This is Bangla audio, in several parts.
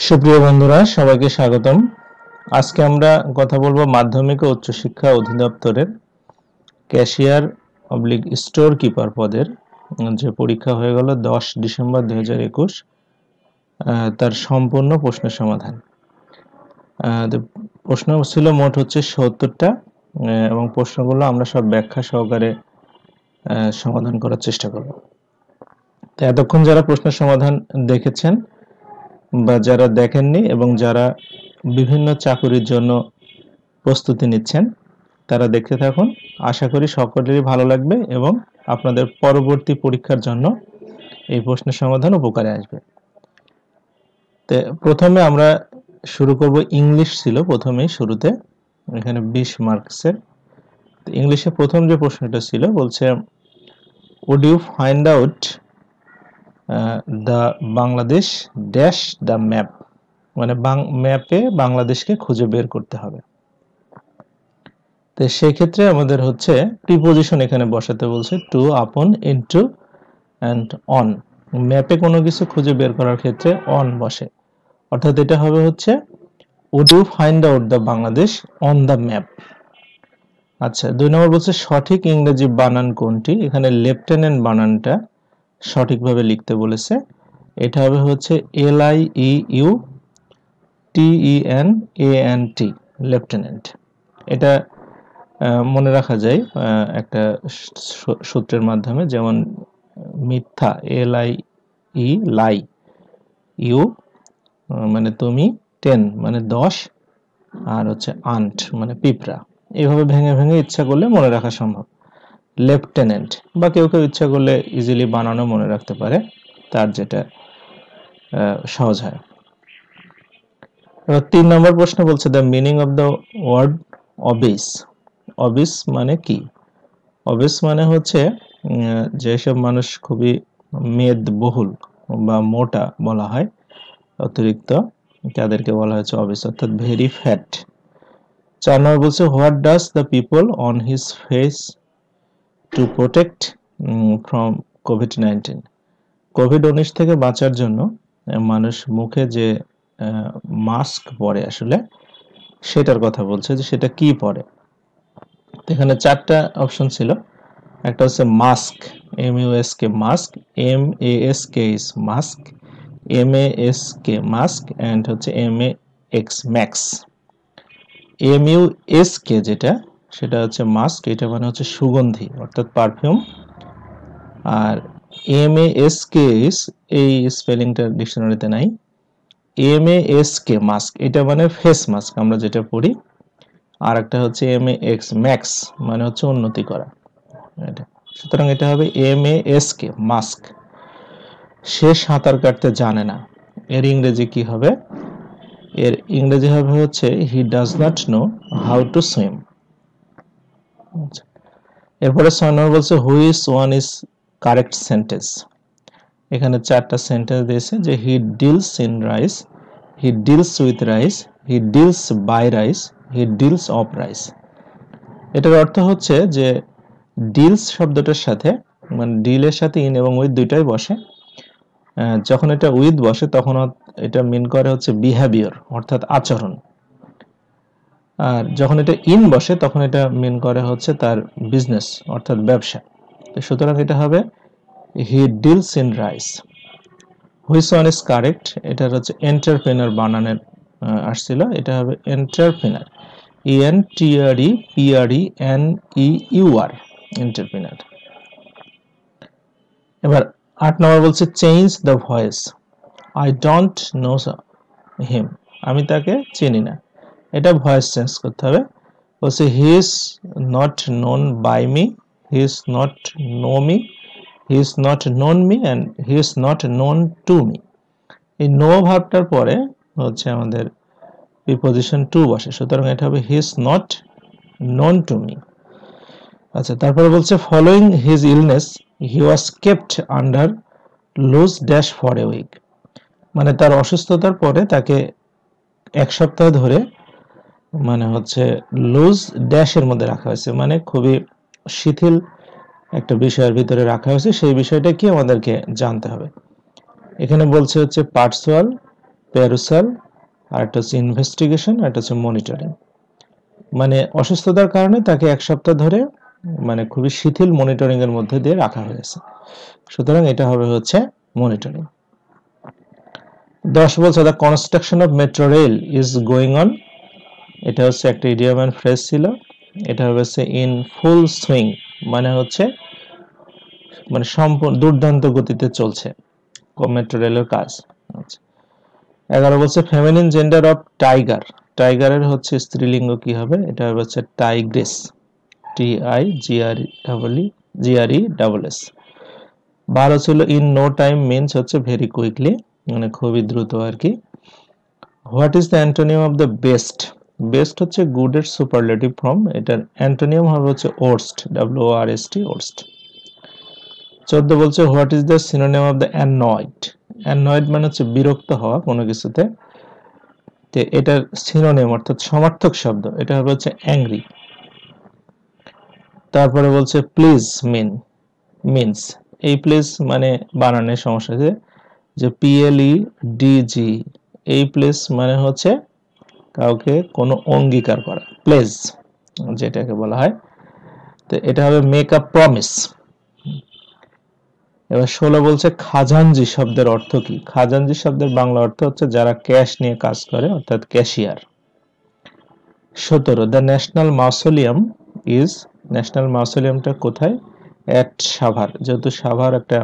সুপ্রিয় বন্ধুরা, সবাইকে স্বাগতম। আজকে আমরা কথা বলবো মাধ্যমিক ও উচ্চশিক্ষা অধিদপ্তরের ক্যাশিয়ার স্টোর কিপার পদের যে পরীক্ষা হয়ে গেল 10 ডিসেম্বর 2021, তার সম্পূর্ণ প্রশ্নের সমাধান। প্রশ্ন ছিল মোট হচ্ছে 70টা, এবং প্রশ্নগুলো আমরা সব ব্যাখ্যা সহকারে সমাধান করার চেষ্টা করব। তো এতক্ষণ যারা প্রশ্নের সমাধান দেখেছেন বা যারা দেখেননি এবং যারা বিভিন্ন চাকুরির জন্য প্রস্তুতি নিচ্ছেন তারা দেখতে থাকুন। আশা করি সকলেরই ভালো লাগবে এবং আপনাদের পরবর্তী পরীক্ষার জন্য এই প্রশ্নের সমাধান উপকারে আসবে। তো প্রথমে আমরা শুরু করব, ইংলিশ ছিল প্রথমেই শুরুতে, এখানে 20 মার্কসের। ইংলিশে প্রথম যে প্রশ্নটা ছিল বলছে, would you find out the Bangladesh dash the map, মানে ম্যাপে বাংলাদেশকে খুঁজে বের করতে হবে। তো সেই ক্ষেত্রে আমাদের হচ্ছে প্রিপোজিশন এখানে বসাতে বলছে, টু, আপন, ইনটু অ্যান্ড অন। ম্যাপে কোনো কিছু খুঁজে বের করার ক্ষেত্রে অন বসে, অর্থাৎ এটা হবে হচ্ছে would you find out the Bangladesh on the map। আচ্ছা, 2 নম্বর বলছে সঠিক ইংরেজি বানান কোনটি। এখানে লেফটেন্যান্ট বানানটা সঠিকভাবে লিখতে বলেছে, এটা হবে হচ্ছে LIEUTENANT, লেফটেন্যান্ট। এটা মনে রাখা যায় একটা সূত্রের মাধ্যমে, যেমন মিথ্যা LIE, লাই, ইউ মানে তুমি, 10 মানে 10, আর হচ্ছে আন্ট মানে পিঁপড়া। এইভাবে ভেঙে ভেঙে ইচ্ছা করলে মনে রাখা সম্ভব। লেফটেন্যান্ট, বা কেউ কেউ ইচ্ছা করলে ইজিলি বানানো মনে রাখতে পারে, তার যেটা সহজ হয়। এবার 3 নম্বর প্রশ্ন বলছে, the meaning of the word অবিস। অবিস মানে কি? অবিস মানে হচ্ছে যেসব মানুষ খুবই মেদবহুল বা মোটা বলা হয়, অতিরিক্ত, তাদেরকে বলা হয়েছে অবিস, অর্থাৎ ভেরি ফ্যাট। 4 নম্বর বলছে, what does the people on his face to protect from COVID-19. COVID-19 থেকে বাঁচার জন্য মানুষ মুখে যে মাস্ক পরে, আসলে সেটার কথা বলছে, যে সেটা কি পরে। এখানে 4টা অপশন ছিল। একটা হচ্ছে musk, MUSK mask, MASK is mask, MASK mask, and হচ্ছে MAX ম্যাক্স। MUSK যেটা, সেটা হচ্ছে মাস্ক, এটা মানে হচ্ছে সুগন্ধি অর্থাৎ পারফিউম। আর MASK ইজ, এই স্পেলিংটা ডিকশনারিতে নাই, MASK মাস্ক এটা মানে ফেস মাস্ক আমরা যেটা পরি। আর একটা হচ্ছে MAX ম্যাক্স মানে হচ্ছে উন্নতি করা, এটা। সুতরাং এটা হবে MASK মাস্ক। সে সাঁতার কাটতে জানে না, এর ইংরেজি কি হবে? এর ইংরেজি হবে হচ্ছে he does not know how to swim. এরপরে 6 নম্বর বলছে, which one is correct sentence. এখানে 4টা সেন্টেন্স দিয়েছে, যে he deals in rice, he deals with rice, he deals by rice, he deals of rice. এটার অর্থ হচ্ছে যে ডিলস শব্দটার সাথে, মানে ডিলের সাথে ইন এবং উইথ দুইটাই বসে। যখন এটা উইথ বসে তখন এটা মিন করে হচ্ছে বিহেভিয়ার অর্থাৎ আচরণ, আর যখন এটা ইন বসে তখন এটা মিন করে হচ্ছে তার বিজনেস অর্থাৎ ব্যবসা। সুতরাং এটা হবে হি deals in rice. Which one is correct, এটা হচ্ছে এন্টারপ্রেনার বানানের আসছিল, এটা হবে এন্টারপ্রেনার, ENTREPRENEUR, এন্টারপ্রেনার। এবার 8 নম্বর বলছে, change the voice, I don't know him, আমি তাকে চিনি না। এটা ভয়েস চেঞ্জ করতে হবে। বলছে he is not known by me, he is not know me, he is not known me, and he is not known to me. এই নো ভার্বটার পরে হচ্ছে আমাদের প্রিপোজিশন টু বসে, সুতরাং এটা হবে he is not known to me. আচ্ছা, তারপরে বলছে following his illness he was kept under loose dash for a week, মানে তার অসুস্থতার পরে তাকে 1 সপ্তাহ ধরে মানে হচ্ছে লুজ ড্যাশের মধ্যে রাখা হয়েছে, মানে খুবই শিথিল একটা বিষয়ের ভিতরে রাখা হয়েছে। সেই বিষয়টা কি আমাদেরকে জানতে হবে। এখানে বলছে হচ্ছে পার্সোয়াল প্যারোসাল, আর একটা হচ্ছে ইনভেস্টিগেশন, আর একটা হচ্ছে মনিটরিং। মানে অসুস্থতার কারণে তাকে 1 সপ্তাহ ধরে মানে খুবই শিথিল মনিটরিং এর মধ্যে দিয়ে রাখা হয়েছে, সুতরাং এটা হবে হচ্ছে মনিটরিং। 10 বলছে the construction of metro rail is going on, এটা হচ্ছে একটা ইডিয়ম এন্ড ফ্রেজ ছিল। এটা হচ্ছে ইন ফুল সুইং, মানে হচ্ছে মানে সম্পূর্ণ দুর্দান্ত গতিতে চলছে মেট্রো রেলের কাজ। আচ্ছা, 11 বলছে ফেমিনিন জেন্ডার অফ টাইগার, টাইগারের হচ্ছে স্ত্রীলিঙ্গ কি হবে, এটা হচ্ছে টাইগ্রেস, TIGRES। 12 ছিল ইন নো টাইম মিন্স হচ্ছে ভেরি কুইকলি, মানে খুবই দ্রুত আর কি। What is the antonym of the best, best হচ্ছে গুড এর সুপারলেটিভ ফর্ম, এটার অ্যান্টোনিম হবে হচ্ছে ওর্স্ট, WORST, ওর্স্ট। 14 বলছে what is the synonym of the annoyed, annoyed মানে হচ্ছে বিরক্ত হওয়া কোনো কিছুতে, তো এটার সিনোনিম অর্থাৎ সমার্থক শব্দ এটা হবে হচ্ছে অ্যাংরি। তারপরে বলছে প্লিজ মিনস, এই প্লিজ মানে বানানের সমস্যা আছে, যে PLEDG, এই প্লেস মানে হচ্ছে কাউকে কোনো অঙ্গীকার করা, প্লেজ যেটাকে বলা হয়, তো এটা হবে মেক আ প্রমিস। এবার 16 বলছে খাজানজি শব্দের অর্থ কি, খাজানজি শব্দের বাংলা অর্থ হচ্ছে যারা ক্যাশ নিয়ে কাজ করে অর্থাৎ cashier. 17 the national mausoleum is, national মাউসোলিয়ামটা কোথায়, এট সাভার, যেহেতু সাভার একটা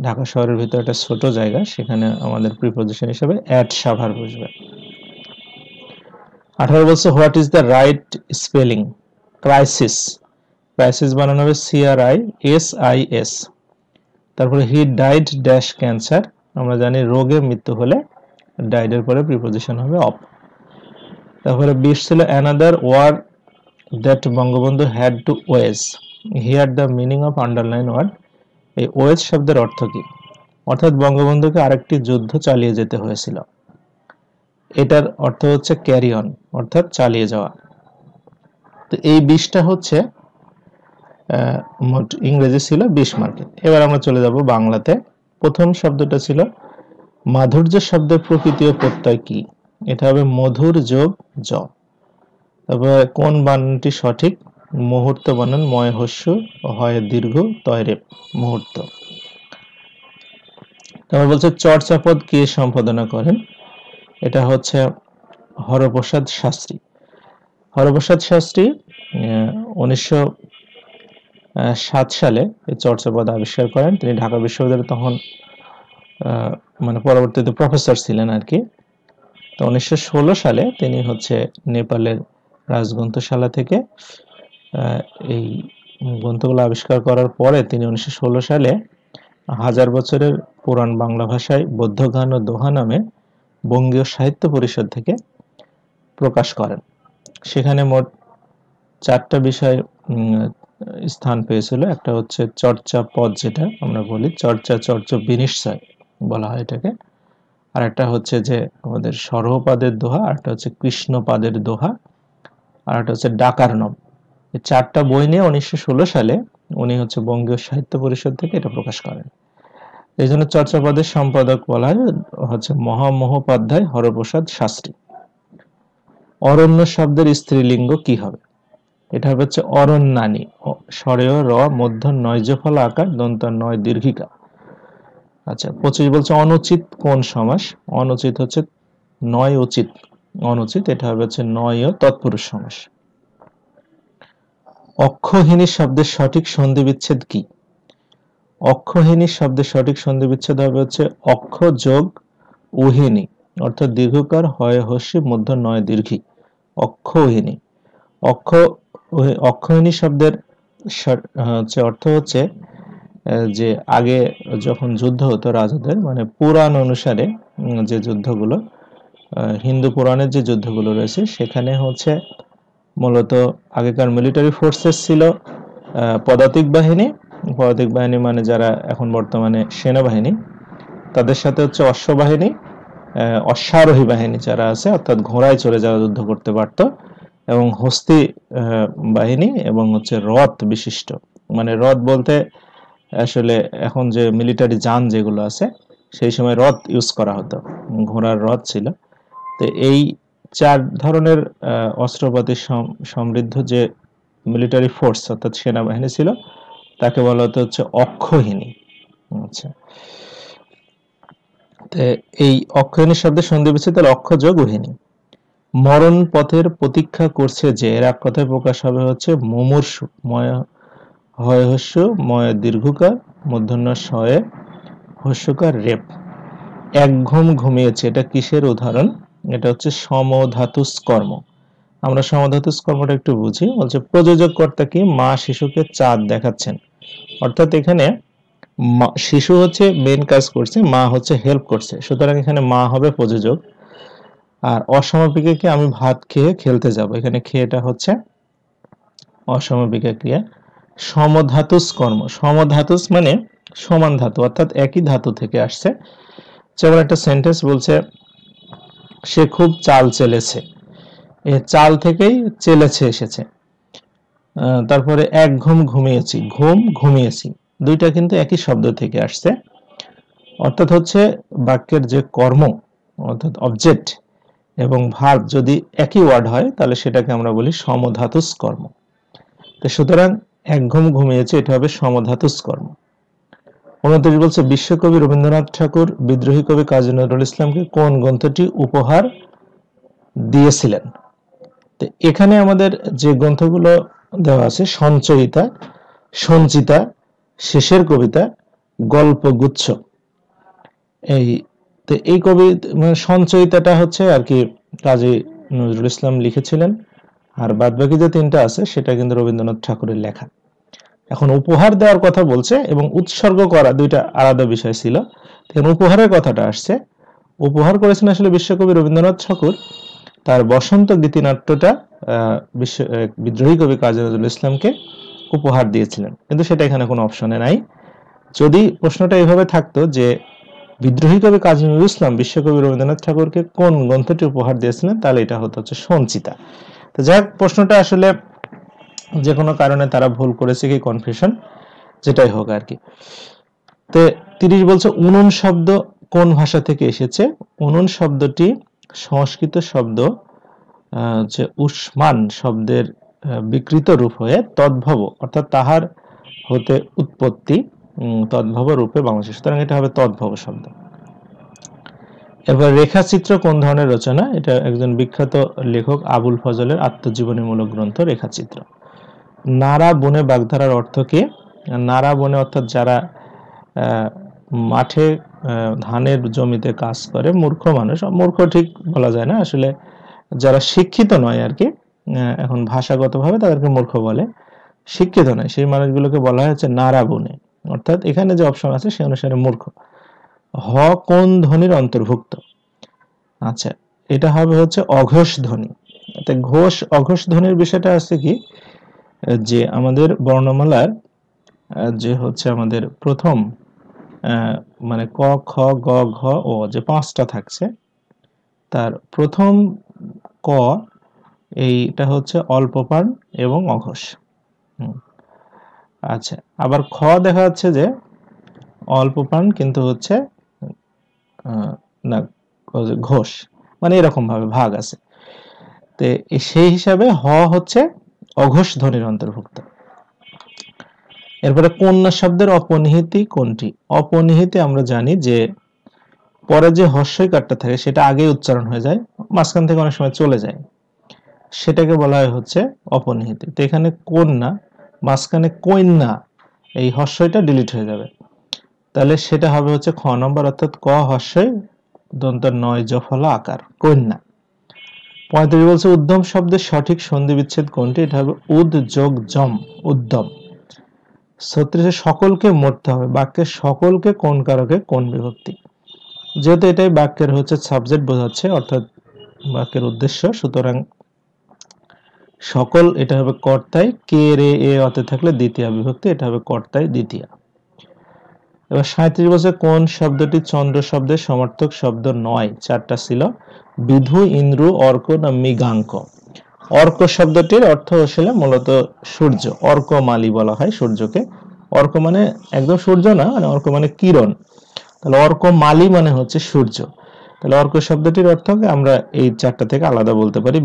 ঢাকা শহরের ভিতরে একটা ছোট জায়গা, সেখানে আমাদের প্রিপজিশন হিসেবে এট সাভার বসবে। 18 বলছে what is the right spelling, crisis, crisis বানানো হবে CRISIS। তারপরে হি ডাইড ড্যাশ ক্যান্সার, আমরা জানি রোগে মৃত্যু হলে ডাইড এর পরে প্রিপজিশন হবে অফ। তারপরে 20 ছিল another war that Bangabandhu had to wage, here the meaning of underline word, এই ওয়েজ শব্দের অর্থ কি, অর্থাৎ বঙ্গবন্ধুকে আরেকটি যুদ্ধ চালিয়ে যেতে হয়েছিল, এটার অর্থ হচ্ছে ক্যারি অন অর্থাৎ চালিয়ে যাওয়া। তো এই 20টা হচ্ছে মোট ইংরেজি ছিল 20 মার্কের। এবার আমরা চলে যাব বাংলাতে। প্রথম শব্দটা ছিল মাধুর্য শব্দের প্রকৃতি ও প্রত্যয় কি, এটা হবে মধুর যোগ জ। তারপরে কোন বানানটি সঠিক, মুহূর্ত বানান, ময় হস্য হয় দীর্ঘ তয় রেপ, মুহূর্ত। তারপর বলছে চর্যাপদ কে সম্পাদনা করেন, এটা হচ্ছে হরপ্রসাদ শাস্ত্রী। হরপ্রসাদ শাস্ত্রী 1907 সালে এই চর্যাপদ আবিষ্কার করেন। তিনি ঢাকা বিশ্ববিদ্যালয়ে তখন মানে পরবর্তীতে প্রফেসর ছিলেন আর কি। তো 1916 সালে তিনি হচ্ছে নেপালের রাজগ্রন্থশালা থেকে এই গ্রন্থগুলো আবিষ্কার করার পরে তিনি 1916 সালে 1000 বছরের পুরাণ বাংলা ভাষায় বৌদ্ধ গান ও দোহা নামে বঙ্গীয় সাহিত্য পরিষদ থেকে প্রকাশ করেন। সেখানে মোট 4টা বিষয় স্থান পেয়েছিল। একটা হচ্ছে চর্চা পদ, যেটা আমরা বলি চর্চ বিনিশ্চয় বলা হয় এটাকে, আর একটা হচ্ছে যে আমাদের সরহপাদের দোহা, আর একটা হচ্ছে কৃষ্ণপাদের দোহা, আর একটা হচ্ছে ডাকার নম। এই 4টা বই নিয়ে 1916 সালে উনি হচ্ছে বঙ্গীয় সাহিত্য পরিষদ থেকে এটা প্রকাশ করেন। এই জন্য চর্যাপদের সম্পাদক বলা হয় হচ্ছে মহামহোপাধ্যায় হরপ্রসাদ শাস্ত্রী। অরণ্য শব্দের স্ত্রীলিঙ্গ কি হবে, এটা হচ্ছে অরণ্যানী, স্বরেয় র মধ্য নয়জফলা আকার দন্ত নয় দীর্ঘিকা। আচ্ছা, 25 বলছে অনুচিত কোন সমাস, অনুচিত হচ্ছে নয় উচিত, অনুচিত এটা হবে হচ্ছে নয় তৎপুরুষ সমাস। অক্ষহীনী শব্দের সঠিক সন্ধি বিচ্ছেদ কি, অক্ষহীনী শব্দের সঠিক সন্ধি বিচ্ছেদ হবে হচ্ছে অক্ষ যোগ উহিনী, অর্থাৎ দীর্ঘকার হয় হস্যি মধ্য নয় দীর্ঘী, অক্ষহীনী। অক্ষহীনী শব্দের হচ্ছে অর্থ হচ্ছে যে আগে যখন যুদ্ধ হতো রাজাদের, মানে পুরাণ অনুসারে যে যুদ্ধগুলো, হিন্দু পুরাণের যে যুদ্ধগুলো রয়েছে সেখানে হচ্ছে মূলত আগেকার মিলিটারি ফোর্সেস ছিল পদাতিক বাহিনী, পদাতিক বাহিনী মানে যারা এখন বর্তমানে সেনাবাহিনী, তাদের সাথে হচ্ছে অশ্ববাহিনী, অশ্বারোহী বাহিনী যারা আছে অর্থাৎ ঘোড়ায় চড়ে যারা যুদ্ধ করতে পারত, এবং হস্তি বাহিনী এবং হচ্ছে রথ বিশিষ্ট, মানে রথ বলতে আসলে এখন যে মিলিটারি যান যেগুলো আছে সেই সময় রথ ইউজ করা হতো, ঘোড়ার রথ ছিল। তো এই 4 ধরনের অস্ত্রপাতি সমৃদ্ধ যে মিলিটারি ফোর্স অর্থাৎ সেনাবাহিনী ছিল তাকে বলা হতো হচ্ছে অক্ষহিনী। আচ্ছা, তো এই অক্ষহিনীর শব্দে সন্ধি বিচ্ছেদ তাহলে অক্ষ যোগ উহিনী। মরণ পথের প্রতীক্ষা করছে যে, এর এক কথায় প্রকাশ হবে হচ্ছে মুমূর্ষু, ময় হয় হস্য, ময় দীর্ঘকার, মূর্ধন্য শয়ে হস্যকার রেপ। এক ঘুম ঘুমিয়েছে, এটা কিসের উদাহরণ? এটা হচ্ছে সমধাতুস কর্ম। আমরা সমধাতুস কর্মটা একটু বুঝি। বলছে প্রযোজক কর্তা কি? মা শিশুকে চাঁদ দেখাচ্ছেন, অর্থাৎ এখানে শিশু হচ্ছে মেন কাজ করছে, মা হচ্ছে হেল্প করছে, সুতরাং এখানে মা হবে প্রযোজক। আর অসমাপিকা কি? আমি ভাত খেয়ে খেলতে যাব, এখানে খেয়েটা হচ্ছে অসমাপিকা ক্রিয়া। সমধাতুস কর্ম, সমধাতুস মানে সমান ধাতু, অর্থাৎ একই ধাতু থেকে আসছে। যেমন একটা সেন্টেন্স বলছে সে খুব চাল চেলেছে, এই চাল থেকেই চেলেছে এসেছে। তারপরে এক ঘুম ঘুমিয়েছি, ঘুম ঘুমিয়েছি, দুইটা কিন্তু একই শব্দ থেকে আসছে। অর্থাৎ হচ্ছে বাক্যের যে কর্ম অর্থাৎ অবজেক্ট এবং ভার্ব যদি একই ওয়ার্ড হয় তাহলে সেটাকে আমরা বলি সমধাতুস কর্ম। তো সুতরাং এক ঘুম ঘুমিয়েছে এটা হবে সমধাতুস কর্ম। 29 বলছে বিশ্বকবি রবীন্দ্রনাথ ঠাকুর বিদ্রোহী কবি কাজী নজরুল ইসলামকে কোন গ্রন্থটি উপহার দিয়েছিলেন? তো এখানে আমাদের যে গ্রন্থগুলো দেওয়া আছে সঞ্চয়িতা, সঞ্চিতা, শেষের কবিতা, গল্পগুচ্ছ। এই কবি মানে সঞ্চয়িতাটা হচ্ছে আর কি কাজী নজরুল ইসলাম লিখেছিলেন, আর বাদবাকি যে 3টা আছে সেটা কিন্তু রবীন্দ্রনাথ ঠাকুরের লেখা। এখন উপহার দেওয়ার কথা বলছে এবং উৎসর্গ করা দুইটা আলাদা বিষয় ছিল। এখন উপহারের কথাটা আসছে, উপহার করেছেন আসলে বিশ্বকবি রবীন্দ্রনাথ ঠাকুর তার বসন্ত গীতিনাট্যটা বিদ্রোহী কবি কাজী নজরুল ইসলামকে উপহার দিয়েছিলেন, কিন্তু সেটা এখানে কোনো অপশনে নাই। যদি প্রশ্নটা এইভাবে থাকতো যে বিদ্রোহী কবি কাজী নজরুল ইসলাম বিশ্বকবি রবীন্দ্রনাথ ঠাকুরকে কোন গ্রন্থটি উপহার দিয়েছিলেন, তাহলে এটা হতো হচ্ছে সঞ্চিতা। তো যাক, প্রশ্নটা আসলে যে কোনো কারণে তারা ভুল করেছে কি কনফিউশন, যেটাই হোক আর কি। তো 30 বলছে উনুন শব্দ কোন ভাষা থেকে এসেছে? উনুন শব্দটি সংস্কৃত শব্দ যে উষ্মান শব্দের বিকৃত রূপ হয়ে তদ্ভব অর্থাৎ তাহার হতে উৎপত্তি, তদ্ভব রূপে বাংলাদেশে, সুতরাং এটা হবে তদ্ভব শব্দ। এরপর রেখাচিত্র কোন ধরনের রচনা? এটা একজন বিখ্যাত লেখক আবুল ফজলের আত্মজীবনীমূলক গ্রন্থ রেখাচিত্র। নারা বনে বাগধারার অর্থ কি? নারা বনে অর্থাৎ যারা মাঠে ধানের জমিতে কাজ করে, মূর্খ মানুষ, মূর্খ ঠিক বলা যায় না আসলে, যারা শিক্ষিত নয় আর কি, এখন ভাষাগতভাবে তাদেরকে মূর্খ বলে, শিক্ষিত নয় সেই মানুষগুলোকে বলা হয়েছে নারা বনে, অর্থাৎ এখানে যে অপশন আছে সে অনুসারে মূর্খ। হ কোন ধ্বনির অন্তর্ভুক্ত? আচ্ছা, এটা হবে হচ্ছে অঘোষ ধ্বনি। ঘোষ অঘোষ ধ্বনির বিষয়টা আছে কি, যে আমাদের বর্ণমালার যে হচ্ছে আমাদের প্রথম মানে ক খ গ ঘ ও যে 5টা থাকছে, তার প্রথম ক এইটা হচ্ছে অল্পপান এবং অঘোষ। আচ্ছা, আবার খ দেখা যাচ্ছে যে অল্পপান কিন্তু হচ্ছে না ঘোষ, মানে এরকম ভাবে ভাগ আছে। তো সেই হিসাবে হ হচ্ছে অঘোষ ধ্বনির অন্তর্ভুক্ত। এরপরে কন্যা শব্দের অপনিহিতি কোনটি? অপনিহিতি আমরা জানি যে পরে যে হর্ষইকারটা থাকে সেটা আগে উচ্চারণ হয়ে যায়, মাঝখান থেকে অনেক সময় চলে যায়, সেটাকে বলা হয় হচ্ছে অপনিহিতি। তো এখানে কন্যা, মাঝখানে কন্যা, এই হর্ষইটা ডিলিট হয়ে যাবে, তাহলে সেটা হবে হচ্ছে খ নম্বর, অর্থাৎ ক হর্ষই দন্ত নয় জফলা আকার, কন্যা। 35 বলছে উদ্যম শব্দের সঠিক সন্ধি বিচ্ছেদ কোনটি? এটা হবে উদ যোগ জম, উদ্যম। 36 সকলকে মরতে হবে, বাক্যের সকলকে কোন কারকে কোন বিভক্তি? যেহেতু এটাই বাক্যের হচ্ছে সাবজেক্ট বোঝাচ্ছে অর্থাৎ বাক্যের উদ্দেশ্য, সুতরাং সকল এটা হবে কর্তায়, কে রে এ অতে থাকলে দ্বিতীয় বিভক্তি, এটা হবে কর্তায় দ্বিতীয়। এবার 37 বছর কোন শব্দটি চন্দ্র শব্দের সমার্থক শব্দ নয়? 4টা ছিল, বিধু, ইন্দ্র, অর্ক না মৃগাঙ্ক। অর্ক শব্দটির অর্থ আসলে মূলত সূর্য, অর্কমালী বলা হয় সূর্যকে। অর্ক মানে একদম সূর্য না, মানে অর্ক মানে কিরণ, তাহলে অর্ক মালি মানে হচ্ছে সূর্য। তাহলে অর্ক শব্দটির অর্থ আমরা এই চারটা থেকে আলাদা বলতে পারি।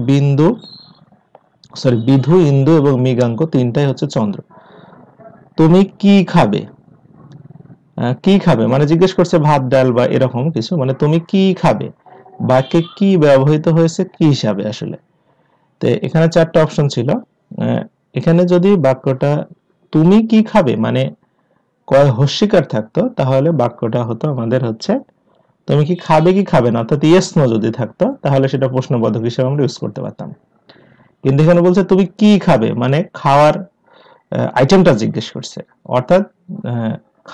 বিধু, ইন্দু এবং মৃগাঙ্ক তিনটাই হচ্ছে চন্দ্র। তুমি কি খাবে? কি খাবে মানে জিজ্ঞেস করছে ভাত ডাল বা এরকম কিছু, মানে তুমি কি খাবে, বাক্যে কি ব্যবহৃত হয়েছে কি হিসাবে আসলে। তো এখানে চারটা অপশন ছিল। এখানে যদি বাক্যটা তুমি কি খাবে মানে কয় হস্যিকার থাকতো, তাহলে বাক্যটা হতো আমাদের হচ্ছে তুমি কি খাবে কি খাবে না, অর্থাৎ ইয়েস নো যদি থাকতো তাহলে সেটা প্রশ্নবোধক হিসেবে আমরা ইউজ করতে পারতাম। কিন্তু এখানে বলছে তুমি কি খাবে মানে খাওয়ার আইটেমটা জিজ্ঞেস করছে, অর্থাৎ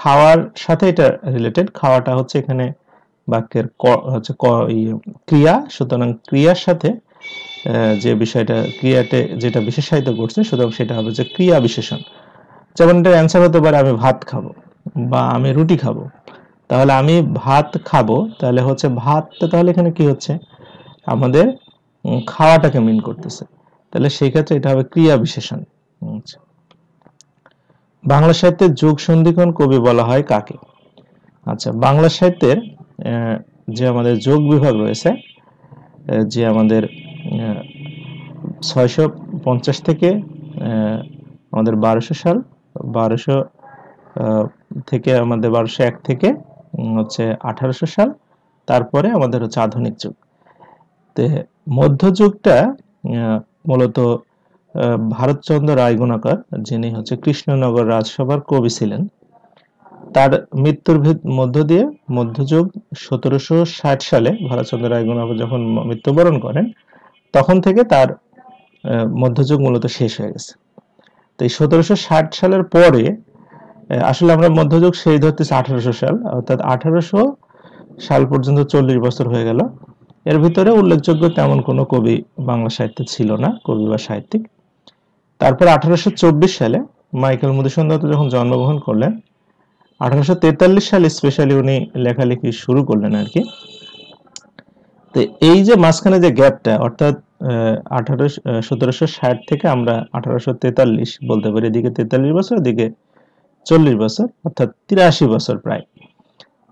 খাওয়ার সাথে এটা রিলেটেড। খাওয়াটা হচ্ছে এখানে বাক্যের হচ্ছে ক্রিয়া, সুতরাং ক্রিয়ার সাথে যে বিষয়টা ক্রিয়াতে যেটা বিশেষায়িত করছে সুতরাং সেটা হবে যে ক্রিয়া বিশেষণ। যেমন এটার অ্যান্সার হতে পারে আমি ভাত খাবো বা আমি রুটি খাবো। তাহলে আমি ভাত খাবো, তাহলে হচ্ছে ভাতটা তাহলে এখানে কি হচ্ছে আমাদের খাওয়াটাকে মিন করতেছে, তাহলে সেই ক্ষেত্রে এটা হবে ক্রিয়া বিশেষণ। বাংলা সাহিত্যে যোগ সন্ধিক্ষণ কবি বলা হয় কাকে? আচ্ছা, বাংলা সাহিত্যের যে আমাদের যোগ বিভাগ রয়েছে, যে আমাদের 650 থেকে আমাদের 1200 সাল, 1200 থেকে আমাদের 1201 থেকে হচ্ছে 1800 সাল, তারপরে আমাদের হচ্ছে আধুনিক যুগ। তে মধ্যযুগটা মূলত ভারতচন্দ্র রায়গুণাকর, যিনি হচ্ছে কৃষ্ণনগর রাজসভার কবি ছিলেন, তার মৃত্যুর মধ্য দিয়ে মধ্যযুগ 1760 সালে ভারতচন্দ্র রায়গুণাকর যখন মৃত্যুবরণ করেন তখন থেকে তার মধ্যযুগ মূলত শেষ হয়ে গেছে। তো এই 1760 সালের পরে আসলে আমরা মধ্যযুগ সেই ধরতেছি 1800 সাল, অর্থাৎ 1800 সাল পর্যন্ত 40 বছর হয়ে গেল। এর ভিতরে উল্লেখযোগ্য তেমন কোনো কবি বাংলা সাহিত্যে ছিল না, কবি বা সাহিত্যিক। তারপর 1824 সালে মাইকেল মধুসূদন দত্ত যখন জন্মগ্রহণ করলেন, 1843 সালে স্পেশালি উনি লেখালেখি শুরু করলেন আর কি। তো এই যে মাঝখানে যে গ্যাপটা, অর্থাৎ 1760 থেকে আমরা 1843 বলতে পারি, এদিকে 43 বছর, এদিকে 40 বছর, অর্থাৎ 83 বছর প্রায়।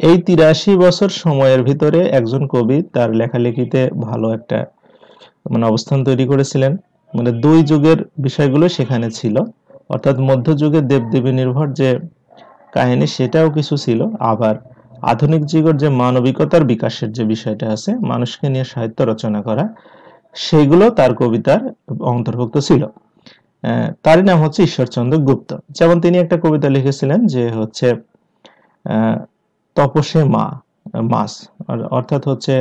এই 83 বছর সময়ের ভিতরে একজন কবি তার লেখালেখিতে ভালো একটা মানে অবস্থান তৈরি করেছিলেন। মানে দুই যুগের বিষয়গুলো সেখানে ছিল, অর্থাৎ মধ্যযুগের দেবদেবী নির্ভর যে কাহিনী সেটাও কিছু ছিল, আবার আধুনিক যুগের যে মানবিকতার বিকাশের যে বিষয়টা আছে, মানুষকে নিয়ে সাহিত্য রচনা করা, সেগুলো তার কবিতার অন্তর্ভুক্ত ছিল। তারই নাম হচ্ছে ঈশ্বরচন্দ্র গুপ্ত। যেমন তিনি একটা কবিতা লিখেছিলেন যে হচ্ছে তপসে মাস, অর্থাৎ হচ্ছে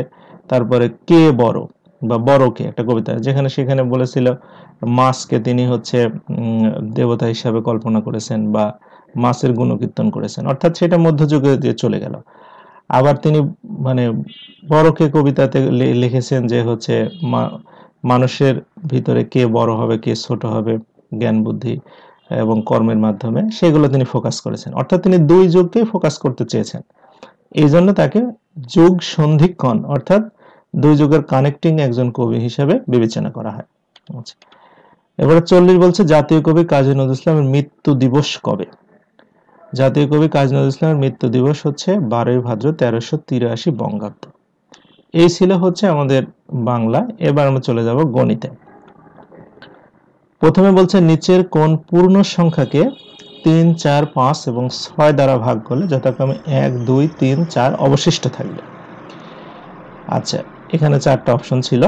তারপরে কে বড় বা বড় কে, একটা কবিতা যেখানে সেখানে বলেছিল মাসকে তিনি হচ্ছে দেবতা হিসাবে কল্পনা করেছেন বা মাসের গুণকীর্তন করেছেন, অর্থাৎ সেটা মধ্যযুগে দিয়ে চলে গেল। আবার তিনি মানে বড়কে কবিতাতে লিখেছেন যে হচ্ছে মানুষের ভিতরে কে বড় হবে কে ছোট হবে জ্ঞান বুদ্ধি এবং কর্মের মাধ্যমে, সেগুলো তিনি ফোকাস করেছেন। অর্থাৎ তিনি দুই যুগকেই ফোকাস করতে চেয়েছেন, এই জন্য তাকে যুগ সন্ধিক্ষণ অর্থাৎ দুই যুগের কানেক্টিং একজন কবি হিসেবে বিবেচনা করা হয়। এবারে 40 বলছে জাতীয় কবি কাজী নজরুল ইসলামের মৃত্যু দিবস কবে? জাতীয় কবি কাজী নজরুল ইসলামের মৃত্যু দিবস হচ্ছে 12 ভাদ্র 1383 বঙ্গাব্দ। এই ছিল হচ্ছে আমাদের বাংলা। এবার আমরা চলে যাব গণিতে। প্রথমে বলছে নিচের কোন পূর্ণ সংখ্যাকে 3, 4, 5 এবং 6 দ্বারা ভাগ করলে যথাক্রমে 1, 2, 3, 4 অবশিষ্ট থাকবে। আচ্ছা, এখানে চারটা অপশন ছিল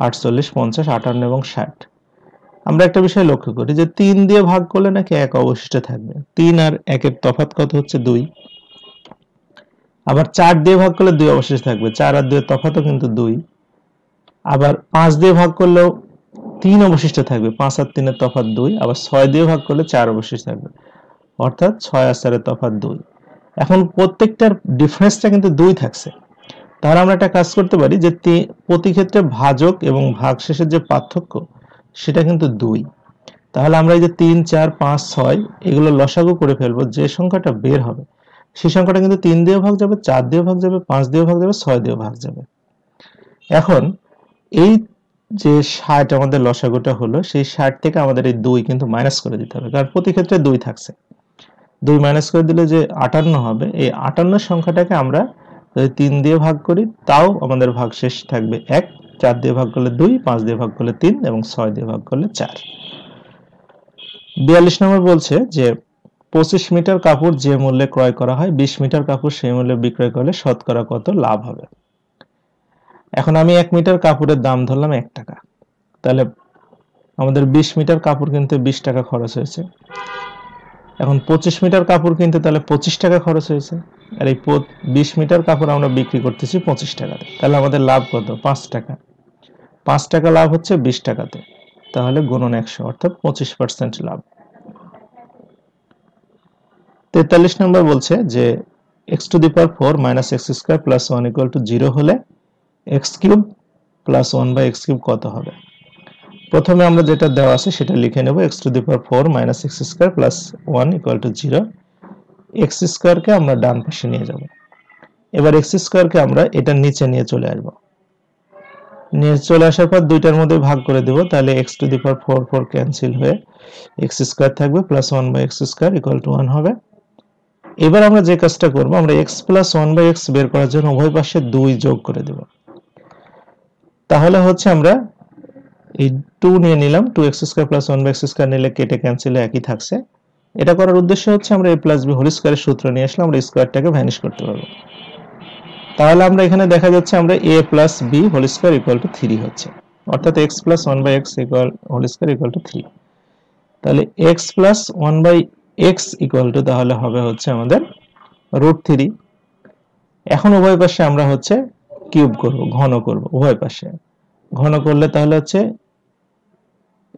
48, 50, 58 এবং 60। আমরা একটা বিষয় লক্ষ্য করি যে 3 দিয়ে ভাগ করলে নাকি 1 অবশিষ্ট থাকবে। 3 আর 1 এর তফাৎ কত হচ্ছে 2। আবার 4 দিয়ে ভাগ করলে 2 অবশিষ্ট থাকবে, 4 আর 2 এর তফাৎও কিন্তু 2। আবার 5 দিয়ে ভাগ করলেও 3 অবশিষ্ট থাকবে, 5 আর 3 এর তফাৎ 2। আবার 6 দিয়ে ভাগ করলে 4 অবশিষ্ট থাকবে, অর্থাৎ 6 আর 4 এর তফাৎ 2। এখন প্রত্যেকটার ডিফারেন্সটা কিন্তু 2 থাকছে। তাহলে আমরা একটা কাজ করতে পারি যে প্রতি ক্ষেত্রে ভাজক এবং ভাগশেষের যে পার্থক্য সেটা কিন্তু 2। তাহলে আমরা এই যে 3, 4, 5, 6 এগুলো লসাগু করে ফেলবো, যে সংখ্যাটা বের হবে সেই সংখ্যাটা কিন্তু 3 দিয়ে ভাগ যাবে, 4 দিয়ে ভাগ যাবে, 5 দিয়ে ভাগ যাবে, 6 দিয়ে ভাগ যাবে। এখন এই যে 60 আমাদের লসাগুটা হলো, সেই 60 থেকে আমাদের এই 2 কিন্তু মাইনাস করে দিতে হবে, কারণ প্রতি ক্ষেত্রে 2 থাকছে। 2 মাইনাস করে দিলে যে 58 হবে, এই 58 সংখ্যাটাকে আমরা যদি 3 দিয়ে ভাগ করি তাও আমাদের ভাগশেষ থাকবে 1, 4 দিয়ে ভাগ করলে 2, 5 দিয়ে ভাগ করলে 3 এবং 6 দিয়ে ভাগ করলে 4। 42 নম্বর বলছে যে 25 মিটার কাপড় যে মূল্যে ক্রয় করা হয় 20 মিটার কাপড় সেই মূল্যে বিক্রয় করলে শতকরা কত লাভ হবে। এখন আমি 1 মিটার কাপড়ের দাম ধরলাম 1 টাকা, তাহলে আমাদের 20 মিটার কাপড় কিনতে 20 টাকা খরচ হয়েছে। এখন 25 মিটার কাপড় কিনতে তাহলে 25 টাকা খরচ হয়েছে, আর এই 20 মিটার কাপড় আমরা বিক্রি করতেছি 25 টাকাতে, তাহলে আমাদের লাভ কত? 5 টাকা। 5 টাকা লাভ হচ্ছে 20 টাকাতে, তাহলে গুণন 100 অর্থাৎ 25% লাভ। 43 নম্বর বলছে যে x to the power 4 minus x square plus 1 equal to 0 হলে X cube plus 1 by X cube কত হবে? প্রথমে আমরা যেটা দেওয়া আছে সেটা লিখে নেব, x to the power 4 minus x square plus 1 equal to 0। X স্কোয়ারকে আমরা ডান পাশে নিয়ে যাব, এবার এক্স স্কোয়ারকে আমরা এটা নিচে নিয়ে চলে আসব, নিয়ে চলে আসার পর দুইটার মধ্যে ভাগ করে দেব, তাহলে x to the power 4 4 cancel হয়ে এক্স স্কোয়ার থাকবে plus 1 by X square equal to 1 হবে। এবার আমরা যে কাজটা করব, আমরা x প্লাস 1 বাই x বের করার জন্য উভয় পাশে 2 যোগ করে দেব, তাহলে হচ্ছে আমরা এই 2 নিয়ে নিলাম, 2x square plus 1 by x square নিলে কেটে ক্যান্সেল একই থাকছে। এটা করার উদ্দেশ্য হচ্ছে আমরা a প্লাস b হোল স্কয়ারের সূত্র নিয়ে আসলে আমরা স্কয়ারটাকে ভ্যানিশ করতে পারবো। তাহলে আমরা এখানে দেখা যাচ্ছে আমরা a plus b whole square equal to 3 হচ্ছে, অর্থাৎ x plus 1 by x equal whole square equal to 3। তাহলে x plus 1 by x equal to তাহলে হবে হচ্ছে আমাদের √3। এখন উভয় পাশে আমরা হচ্ছে কিউব করব, ঘন করব, উভয় পাশে ঘন করলে তাহলে হচ্ছে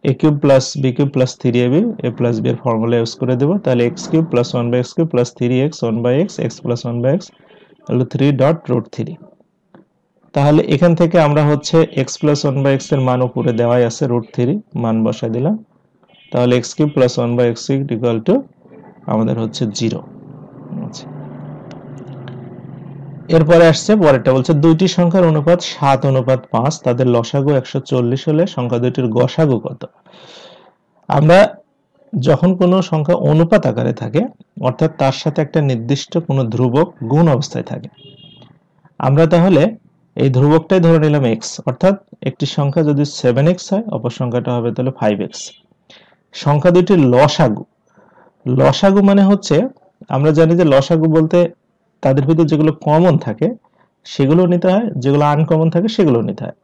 a cube plus b cube plus 3ab, a plus b এর ফর্মুলা ইউজ করে দেব, তাহলে x cube plus 1 by x cube plus 3x 1 by x, x plus 1 by x হলো 3.√3। তাহলে এখান থেকে আমরা হচ্ছে x প্লাস 1 বাই x এর মান উপরে দেওয়াই আছে √3, মান বসাই দিলাম, তাহলে x cube plus 1 by x cube equal to আমাদের হচ্ছে 0। আচ্ছা, এরপরে আসছে পরেরটা, বলছে দুইটি সংখ্যার অনুপাত 7:5, তাদের লসাগু 140 হলে সংখ্যা দুইটির গসাগু কত? আমরা যখন কোনো সংখ্যা অনুপাত আকারে থাকে, অর্থাৎ তার সাথে একটা নির্দিষ্ট কোনো ধ্রুবক গুণ অবস্থায় থাকে, আমরা তাহলে এই ধ্রুবকটাই ধরে নিলাম x, অর্থাৎ একটি সংখ্যা যদি 7x হয় অপর সংখ্যাটা হবে তাহলে 5x। সংখ্যা দুইটির লসাগু, লসাগু মানে হচ্ছে আমরা জানি যে লসাগু বলতে তাদের ভিতর যেগুলো কমন থাকে সেগুলো নিতে হয়, যেগুলো আনকমন থাকে সেগুলো নিতে হয়।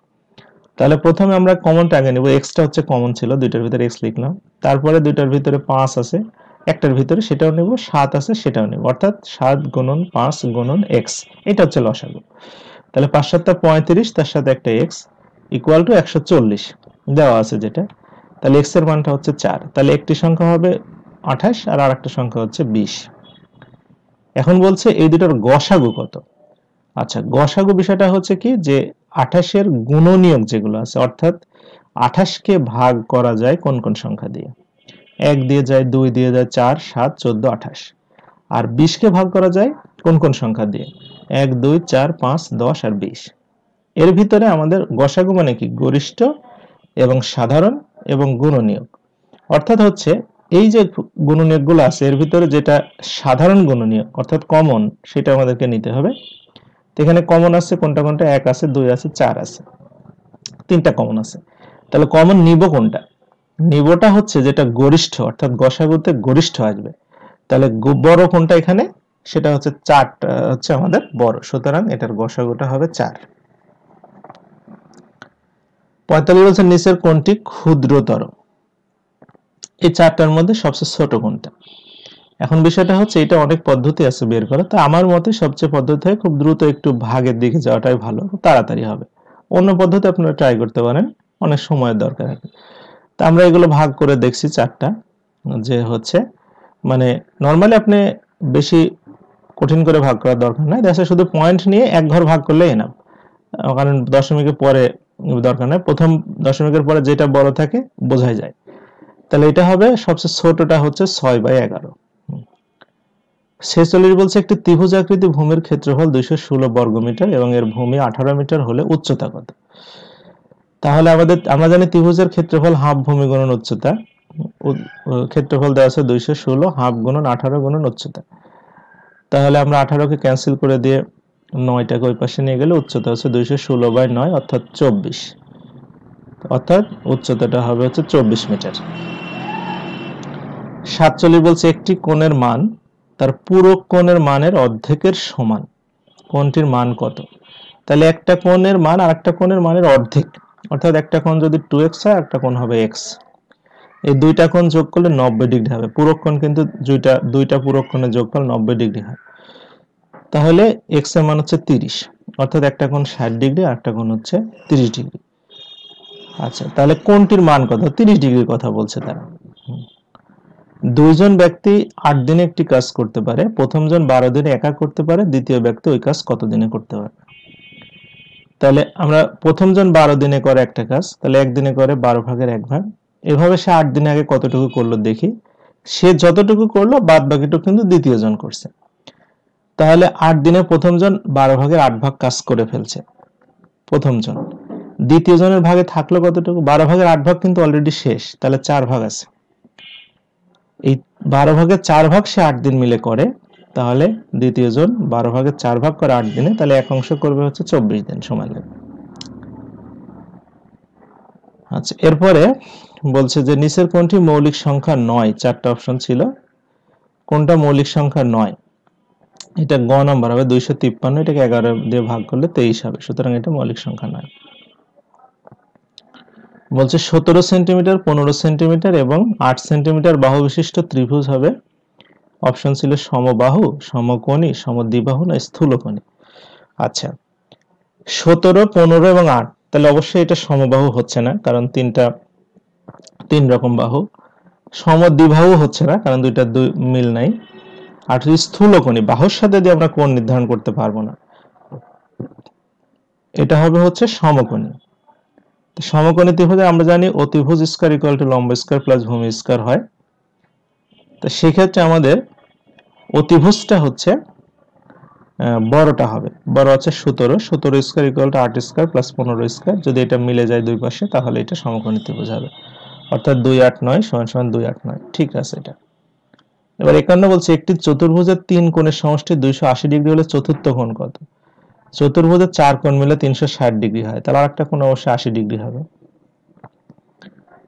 তাহলে প্রথমে আমরা কমনটা আগে নেব, এক্সটা হচ্ছে কমন ছিল, দুইটার ভিতরে এক্স লিখলাম, তারপরে দুইটার ভিতরে 5 আছে একটার ভিতরে সেটাও নেব, 7 আছে সেটাও নেব, অর্থাৎ 7 গুণন 5 গুণন এক্স, এটা হচ্ছে লসাগু। তাহলে 5 7 35, তার সাথে একটা এক্স ইকুয়াল টু 140 দেওয়া আছে যেটা, তাহলে এক্স এর মানটা হচ্ছে 4, তাহলে একটি সংখ্যা হবে 28 আর আরেকটা সংখ্যা হচ্ছে 20। এখন বলছে এই দুটোর গসাগু কত? আচ্ছা, গসাগু বিষয়টা হচ্ছে কি যে 28 এর গুণনীয়ক যেগুলো আছে, অর্থাৎ 28 কে ভাগ করা যায় কোন কোন সংখ্যা দিয়ে? 1 দিয়ে যায়, 2 দিয়ে যায়, 4 7 14 28। আর 20 কে ভাগ করা যায় কোন কোন সংখ্যা দিয়ে? 1 2 4 5 10 আর 20। এর ভিতরে আমাদের গসাগু মানে কি? গরিষ্ঠ এবং সাধারণ এবং গুণনীয়ক, অর্থাৎ হচ্ছে এই যে গুণনীয়কগুলো আছে এর ভিতরে যেটা সাধারণ গুণনীয়ক অর্থাৎ কমন, সেটা আমাদেরকে নিতে হবে। এখানে কমন আছে কোনটা কোনটা? 1 আছে, 2 আছে, 4 আছে, তিনটা কমন আছে। তাহলে কমন নিব কোনটা? নিবটা হচ্ছে যেটা গরিষ্ঠ, অর্থাৎ গসাগুতে গরিষ্ঠ আসবে। তাহলে বড় কোনটা এখানে? সেটা হচ্ছে 4 হচ্ছে আমাদের বড়, সুতরাং এটার গসাগুটা হবে 4। 45 বলছে নিচের কোনটি ক্ষুদ্রতর? এই চারটার মধ্যে সবচেয়ে ছোট কোনটা? এখন বিষয়টা হচ্ছে এটা অনেক পদ্ধতি আছে বের করা, তো আমার মতে সবচেয়ে পদ্ধতি হয় খুব দ্রুত একটু ভাগের দিকে যাওয়াটাই ভালো, তাড়াতাড়ি হবে। অন্য পদ্ধতি আপনারা ট্রাই করতে পারেন, অনেক সময়ের দরকার আছে। তো আমরা এগুলো ভাগ করে দেখছি চারটা, যে হচ্ছে মানে নরমালি আপনি বেশি কঠিন করে ভাগ করার দরকার নাই, দেখা শুধু পয়েন্ট নিয়ে এক ঘর ভাগ করলে এনাফ, কারণ দশমিকের পরে দরকার নাই, প্রথম দশমিকের পরে যেটা বড় থাকে বোঝাই যায়। তাহলে এটা হবে সবচেয়ে ছোটটা হচ্ছে 6/11। 46 বলছে একটি ত্রিভুজাকৃতি ভূমির ক্ষেত্রফল 216 বর্গমিটার এবং এর ভূমি 18 মিটার হলে উচ্চতা কত? তাহলে আমরা জানি ত্রিভুজের ক্ষেত্রফল হাফ ভূমি গুণন উচ্চতা, ক্ষেত্রফল দেওয়া আছে 216, হাফ গুণন 18 গুণন উচ্চতা। তাহলে আমরা 18কে ক্যান্সেল করে দিয়ে 9টাকে ওই পাশে নিয়ে গেলে উচ্চতা হচ্ছে 216/9 অর্থাৎ 24, অর্থাৎ উচ্চতাটা হবে হচ্ছে 24 মিটার। 47 বলছে একটি কোণের মান তার পুরো কোণের মানের অর্ধেকের সমান, কোণটির মান কত? তাহলে একটা কোণের মান আর একটা কোণের মানের অর্ধেক, অর্থাৎ একটা কোণ যদি 2x হয় একটা কোণ হবে x, এই দুইটা কোণ যোগ করলে 90 ডিগ্রি হবে। পুরো কোণ কিন্তু দুইটা পুরো কোণের যোগফল 90 ডিগ্রি হয়। তাহলে x এর মান হচ্ছে 30, অর্থাৎ একটা কোণ 60 ডিগ্রি আর একটা কোণ হচ্ছে 30 ডিগ্রি। আচ্ছা, তাহলে কোণটির মান কত? 30 ডিগ্রির কথা বলছে তারা। দুইজন ব্যক্তি 8 দিনে একটি কাজ করতে পারে, প্রথম জন 12 দিনে একা করতে পারে, দ্বিতীয় ব্যক্তি ওই কাজ কত দিনে করতে পারে? তাহলে আমরা প্রথম জন 12 দিনে করে একটা কাজ, তাহলে একদিনে করে 12 ভাগের 1 ভাগ। এভাবে সে 8 দিনে আগে কতটুকু করলো দেখি। সে যতটুকু করলো বাদ বাকিটুকু কিন্তু দ্বিতীয় জন করছে। তাহলে 8 দিনে প্রথম জন 12 ভাগের 8 ভাগ কাজ করে ফেলছে প্রথম জন। দ্বিতীয় জনের ভাগে থাকলো কতটুকু? 12 ভাগের 8 ভাগ কিন্তু অলরেডি শেষ, তাহলে 4 ভাগ আছে। এই 12 ভাগের 4 ভাগ সে 8 দিন মিলে করে, তাহলে দ্বিতীয় জন 12 ভাগের 4 ভাগ করে 8 দিনে, তাহলে এক অংশ করবে হচ্ছে 24 দিন সময় লাগবে। আচ্ছা, এরপরে বলছে যে নিচের কোনটি মৌলিক সংখ্যা নয়? 4টা অপশন ছিল, কোনটা মৌলিক সংখ্যা নয়? এটা গ নাম্বার হবে 253, এটাকে 11 দিয়ে ভাগ করলে 23 হবে, সুতরাং এটা মৌলিক সংখ্যা নয়। বলছে 17 সেন্টিমিটার, 15 সেন্টিমিটার এবং 8 সেন্টিমিটার বাহু বিশিষ্ট ত্রিভুজ হবে। অপশন ছিল সমবাহু, সমকোণী, সমদ্বিবাহু না স্থূলকোণী। আচ্ছা, 17, 15 এবং 8, তাহলে অবশ্যই এটা সমবাহু হচ্ছে না, কারণ তিন রকম বাহু। সমদ্বিবাহু হচ্ছে না, কারণ দুইটা মিল নাই। আর স্থূলকোণী, বাহুর সাথে দিয়ে আমরা কোণ নির্ধারণ করতে পারবো না, এটা হবে হচ্ছে সমকোণী। সমকোণী ত্রিভুজে আমরা জানি অতিভুজ স্কয়ার ইকুয়াল টু লম্ব স্কয়ার প্লাস ভূমি স্কয়ার হয়। তো সেক্ষেত্রে আমাদের অতিভুজটা হচ্ছে বড়টা হবে, বড় হচ্ছে 17 square equal two 8 square plus 15 square. যদি এটা মিলে যায় দুই পাশে তাহলে এটা সমকোণী ত্রিভুজ হবে, অর্থাৎ 289 = 289। ঠিক আছে এটা। এবার 51 বলছে একটি চতুর্ভুজের 3 কোণের সমষ্টি 280 ডিগ্রি হলে চতুর্থ কোণ কত? চতুর্ভুজের 4 কোণ মিলে 360 ডিগ্রি হয়, তাহলে আরেকটা কোণ অবশ্যই 80 ডিগ্রি হবে।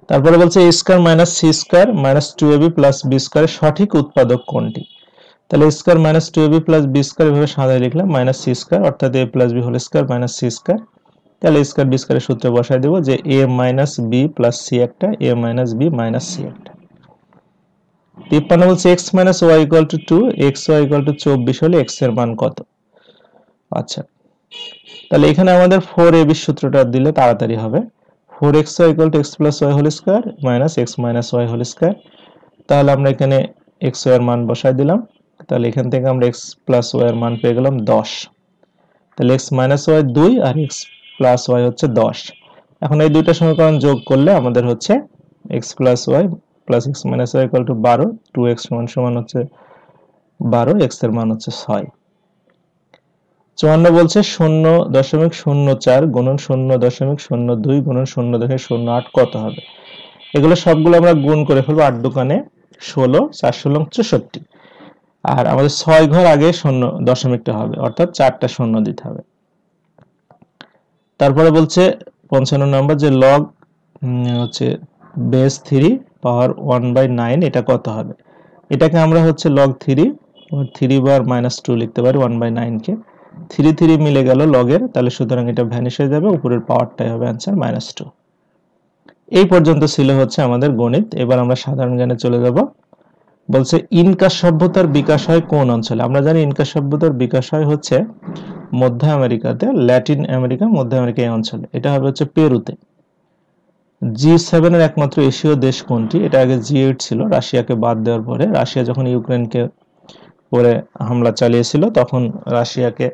তারপরে বলছে a square minus c square minus 2ab plus b স্কয়ারের সঠিক উৎপাদক কোনটি? তাহলে a square minus 2ab plus b square এভাবে সাজায় লিখলাম, মাইনাস c স্কয়ার অর্থাৎ a plus b whole square minus c square. তাহলে a স্কয়ার b স্কয়ারের সূত্রে বসায় দেব যে a minus b plus c একটা, a minus b minus c একটা। 53 বলছে x minus y equal to 2, xy equal to 24 হলে x এর মান কত? আচ্ছা, তাহলে এখানে আমাদের 4ab সূত্রটা দিলে তাড়াতাড়ি হবে। 4xy equal to x plus y whole square minus x minus y whole square. তাহলে আমরা এখানে xy এর মান বসাই দিলাম, তাহলে এখান থেকে আমরা x প্লাস y এর মান পেয়ে গেলাম 10। তাহলে x মাইনাস y 2 আর x প্লাস y হচ্ছে 10। এখন এই দুইটা সমীকরণ যোগ করলে আমাদের হচ্ছে x plus y plus x minus y equal two 12, 2x সমান হচ্ছে 12, x এর মান হচ্ছে 6। 54 বলছে 0.04 গুণন 0.02 গুণন 0.08 কত হবে? এগুলো সবগুলো আমরা গুণ করে ফেলবো, 8 দোকানে 16, 4 16 64, আর আমাদের 6 ঘর আগে শূন্য দশমিকটা হবে, অর্থাৎ 4টা শূন্য দিতে হবে। তারপরে বলছে 55 নম্বর যে লগ হচ্ছে বেস 3 পাওয়ার 1/9 এটা কত হবে? এটাকে আমরা হচ্ছে লগ 3 বার মাইনাস 2 লিখতে পারি 1/9 কে। 3 3 মিলে গেল লগের, তাহলে সুতরাং এটা ভ্যানিশ হয়ে যাবে, উপরের পাওয়ারটাই হবে आंसर -2। এই পর্যন্ত ছিল হচ্ছে আমাদের গণিত। এবার আমরা সাধারণ জ্ঞানে চলে যাব। বলছে ইনকা সভ্যতার বিকাশ হয় কোন অঞ্চলে? আমরা জানি ইনকা সভ্যতার বিকাশ হয় হচ্ছে মধ্য আমেরিকাতে, ল্যাটিন আমেরিকা, মধ্য আমেরিকা এই অঞ্চলে। এটা হবে হচ্ছে পেরুতে। G7 এর একমাত্র এশীয় দেশ কোনটি? এটা আগে G8 ছিল, রাশিয়াকে বাদ দেওয়ার পরে। রাশিয়া যখন ইউক্রেনকে পরে হামলা চালিয়েছিল তখন রাশিয়াকে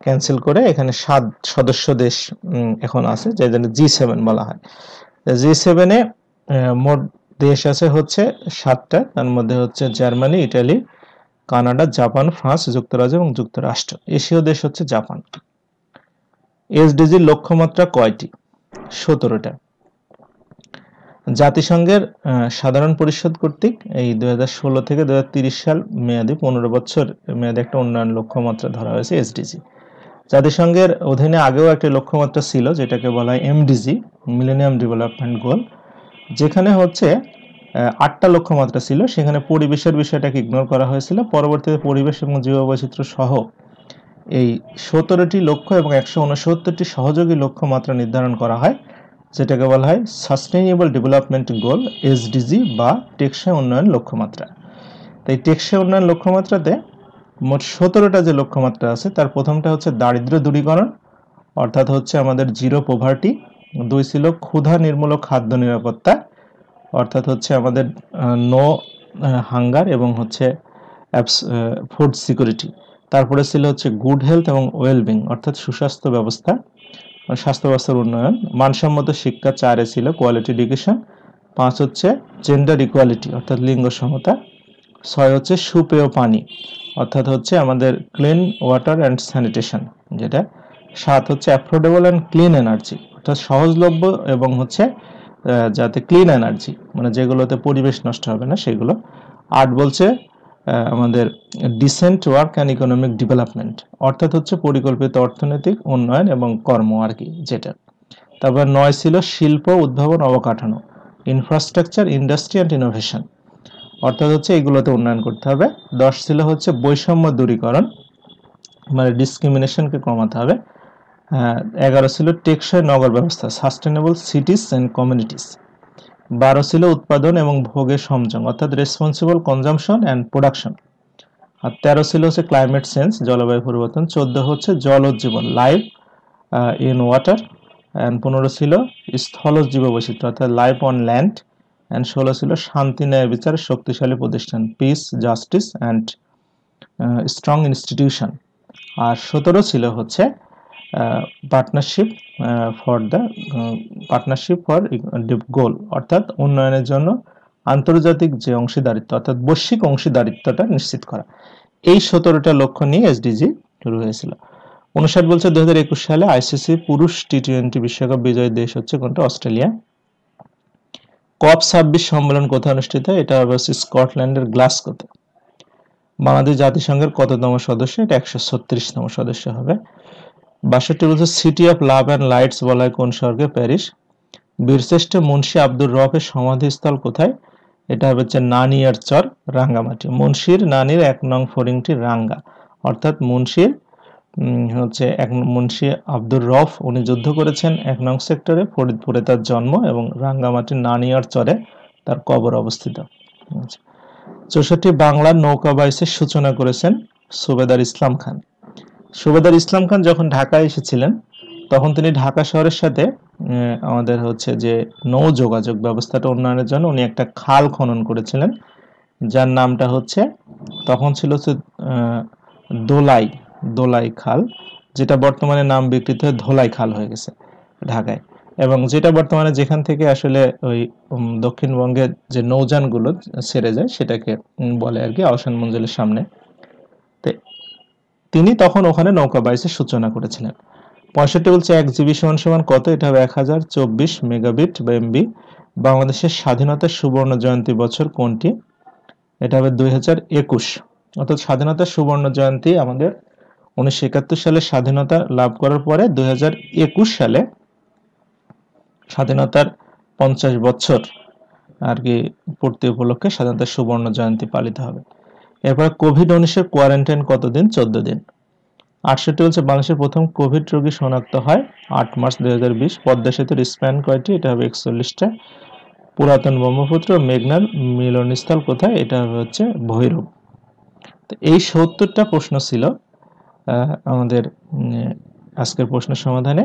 ক্যান্সেল করে এখানে 7 সদস্য দেশ এখন আছে, যে জন্য G7 বলা হয়। G7 এ মোট দেশ আছে হচ্ছে 7টা, তার মধ্যে হচ্ছে Germany, Italy, Canada, Japan, France, যুক্তরাজ্য এবং যুক্তরাষ্ট্র। এশীয় দেশ হচ্ছে জাপান। এসডিজির লক্ষ্যমাত্রা কয়টি? 17টা। জাতিসংঘের সাধারণ পরিষদ কর্তৃক এই 2016 থেকে 2030 সাল মেয়াদী 15 বছর মেয়াদী একটা উন্নয়ন লক্ষ্যমাত্রা ধরা হয়েছে এসডিজি। জাতিসংঘের অধীনে আগেও একটা লক্ষ্যমাত্রা ছিল যেটাকে বলা হয় এমডিজি, মিলেনিয়াম ডেভেলপমেন্ট গোল, যেখানে হচ্ছে 8টা লক্ষ্যমাত্রা ছিল। সেখানে পরিবেশের বিষয়টাকে ইগনোর করা হয়েছিল। পরবর্তীতে পরিবেশ এবং জীববৈচিত্র্য সহ এই 17টি লক্ষ্য এবং 169টি সহযোগী লক্ষ্যমাত্রা নির্ধারণ করা হয়, যেটাকে বলা হয় সাস্টেইনেবল ডেভেলপমেন্ট গোল এসডিজি বা টেকসই উন্নয়ন লক্ষ্যমাত্রা। তাই টেকসই উন্নয়ন লক্ষ্যমাত্রাতে মোট 17টা যে লক্ষ্যমাত্রা আছে তার প্রথমটা হচ্ছে দারিদ্র্য দূরীকরণ, অর্থাৎ হচ্ছে আমাদের জিরো পভার্টি। 2 ছিল ক্ষুধা নির্মূল ও খাদ্য নিরাপত্তা, অর্থাৎ হচ্ছে আমাদের নো হাঙ্গার এবং হচ্ছে ফুড সিকিউরিটি। তারপরে ছিল হচ্ছে গুড হেলথ এবং ওয়েলবিং, অর্থাৎ সুস্বাস্থ্য ব্যবস্থা, স্বাস্থ্য ব্যবস্থার উন্নয়ন। মানসম্মত শিক্ষা 4 ছিল কোয়ালিটি এডুকেশন। 5 হচ্ছে জেন্ডার ইকুয়ালিটি, অর্থাৎ লিঙ্গ সমতা। 6 হচ্ছে সুপেয় পানি, অর্থাৎ হচ্ছে আমাদের ক্লিন ওয়াটার অ্যান্ড স্যানিটেশন যেটা। 7 হচ্ছে অ্যাফোর্ডেবল অ্যান্ড ক্লিন এনার্জি, অর্থাৎ সহজলভ্য এবং হচ্ছে যাতে ক্লিন এনার্জি, মানে যেগুলোতে পরিবেশ নষ্ট হবে না সেগুলো। 8 বলছে আমাদের decent work and economic development, অর্থাৎ হচ্ছে পরিকল্পিত অর্থনৈতিক উন্নয়ন এবং কর্ম আর কি যেটা। তারপর 9 ছিল শিল্প উদ্ভাবন অবকাঠামো, ইনফ্রাস্ট্রাকচার ইন্ডাস্ট্রি অ্যান্ড ইনোভেশন, অর্থাৎ হচ্ছে এগুলোতে উন্নয়ন করতে হবে। 10 ছিল হচ্ছে বৈষম্য দূরীকরণ, মানে ডিসক্রিমিনেশনকে কমাতে হবে। 11 ছিল টেকসই নগর ব্যবস্থা, সাস্টেনেবল সিটিজ অ্যান্ড কমিউনিটিস। 12 ছিল উৎপাদন এবং ভোগের সংযম, অর্থাৎ রেসপন্সিবল কনজাম্পশন অ্যান্ড প্রোডাকশন। আর 13 ছিল হচ্ছে ক্লাইমেট চেঞ্জ, জলবায়ু পরিবর্তন। 14 হচ্ছে জলজীবন, লাইফ ইন ওয়াটার। অ্যান্ড 15 ছিল স্থলজ জীববৈচিত্র্য, অর্থাৎ লাইফ অন ল্যান্ড। অ্যান্ড 16 ছিল শান্তি ন্যায় বিচার শক্তিশালী প্রতিষ্ঠান, peace justice and strong institution. আর 17 ছিল হচ্ছে পার্টনারশিপ ফর গোল, অর্থাৎ উন্নয়নের জন্য আন্তর্জাতিক যে অংশীদারিত্ব অর্থাৎ বৈশ্বিক অংশীদারিত্বটা নিশ্চিত করা। এই 17টা লক্ষ্য নিয়ে এসডিজি শুরু হয়েছিল। 59 বলছে 2021 সালে আইসিসি পুরুষ টি20 বিশ্বকাপ বিজয়ী দেশ হচ্ছে কোনটা? অস্ট্রেলিয়া। কপ 26 সম্মেলন কোথায় অনুষ্ঠিত হয়? এটা হবে স্কটল্যান্ডের গ্লাসগোতে। বাংলাদেশ জাতিসংঘের কততম সদস্য? এটা 136তম সদস্য হবে। 62 বলছে city of love and lights বলা হয় কোন শহরকে? প্যারিস। বীরশ্রেষ্ঠ মুন্সি আব্দুর রফের সমাধিস্থল কোথায়? এটা হচ্ছে নানিয়ার চর, রাঙ্গামাটি। মুন্সির নানির 1 নং ফড়িংটি রাঙ্গা, অর্থাৎ মুন্সির হচ্ছে মুন্সি আব্দুর রফ উনি যুদ্ধ করেছেন 1 নং সেক্টরে, ফরিদপুরে তার জন্ম এবং রাঙ্গামাটির নানিয়ার চরে তার কবর অবস্থিত। 64 বাংলার নৌকা বাইচের সূচনা করেছেন সুবেদার ইসলাম খান। সুবেদার ইসলাম খান যখন ঢাকায় এসেছিলেন তখন তিনি ঢাকা শহরের সাথে আমাদের হচ্ছে যে নৌ যোগাযোগ ব্যবস্থাটা উন্নয়নের জন্য উনি একটা খাল খনন করেছিলেন, যার নামটা হচ্ছে তখন ছিল হচ্ছে দোলাই খাল, যেটা বর্তমানে নাম বিকৃত হয়ে ধোলাই খাল হয়ে গেছে ঢাকায়। এবং যেটা বর্তমানে যেখান থেকে আসলে ওই দক্ষিণবঙ্গের যে নৌযানগুলো ছেড়ে যায় সেটাকে বলে আর কি আহসান মঞ্জিলের সামনে। তিনি তখন ওখানে নৌকা বাইচের সূচনা করেছিলেন। 65 বলছে 1 জিবি সমান কত? এটা হবে 1024 মেগাবিট বা এমবি। বাংলাদেশের স্বাধীনতার সুবর্ণ জয়ন্তী বছর কোনটি? এটা হবে 2021, অর্থাৎ স্বাধীনতার সুবর্ণ জয়ন্তী আমাদের 1971 সালে স্বাধীনতা লাভ করার পরে 2021 সালে স্বাধীনতার 50 বছর আর কি পূর্তি উপলক্ষে স্বাধীনতার সুবর্ণ জয়ন্তী পালিত হবে। এরপর কোভিড-19 এর কোয়ারেন্টাইন কতদিন? 14 দিন। 68 বলছে বাংলাদেশের প্রথম কোভিড রোগী শনাক্ত হয় 8 মার্চ 2020। পদ্মা সেতুর স্প্যান কয়টি? এটা হবে 41টা। পুরাতন ব্রহ্মপুত্র মেঘনার মিলনস্থল কোথায়? এটা হচ্ছে ভৈরব। তো এই 70টা প্রশ্ন ছিল আমাদের আজকের প্রশ্নের সমাধানে।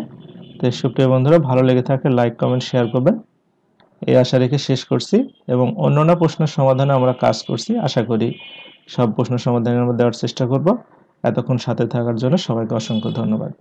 তো সুপ্রিয় বন্ধুরা, ভালো লেগে থাকলে লাইক কমেন্ট শেয়ার করবেন এই আশা রেখে শেষ করছি। এবং অন্যান্য প্রশ্নের সমাধানে আমরা কাজ করছি, আশা করি সব প্রশ্ন সমাধানের মধ্যে দেওয়ার চেষ্টা করব। এতক্ষণ সাথে থাকার জন্য সবাইকে অসংখ্য ধন্যবাদ।